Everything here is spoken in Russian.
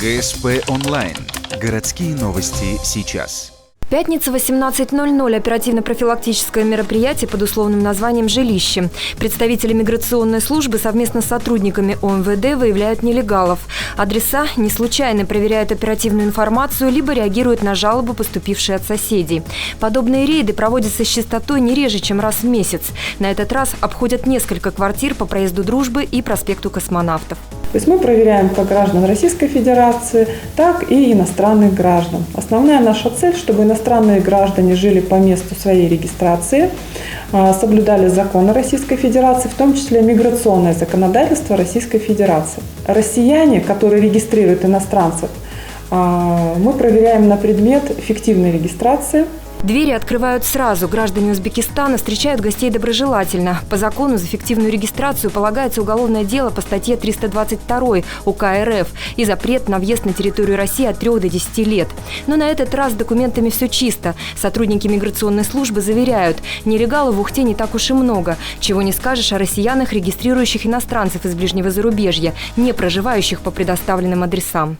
ГСП онлайн. Городские новости сейчас. Пятница, 18:00. Оперативно-профилактическое мероприятие под условным названием «Жилище». Представители миграционной службы совместно с сотрудниками ОМВД выявляют нелегалов. Адреса не случайно проверяют оперативную информацию, либо реагируют на жалобы, поступившие от соседей. Подобные рейды проводятся с частотой не реже, чем раз в месяц. На этот раз обходят несколько квартир по проезду Дружбы и проспекту Космонавтов. То есть мы проверяем как граждан Российской Федерации, так и иностранных граждан. Основная наша цель, чтобы иностранные граждане жили по месту своей регистрации, соблюдали законы Российской Федерации, в том числе миграционное законодательство Российской Федерации. Россияне, которые регистрируют иностранцев, мы проверяем на предмет фиктивной регистрации. Двери открывают сразу. Граждане Узбекистана встречают гостей доброжелательно. По закону за фиктивную регистрацию полагается уголовное дело по статье 322 УК РФ и запрет на въезд на территорию России от 3 до 10 лет. Но на этот раз с документами все чисто. Сотрудники миграционной службы заверяют, нелегалов в Ухте не так уж и много. Чего не скажешь о россиянах, регистрирующих иностранцев из ближнего зарубежья, не проживающих по предоставленным адресам.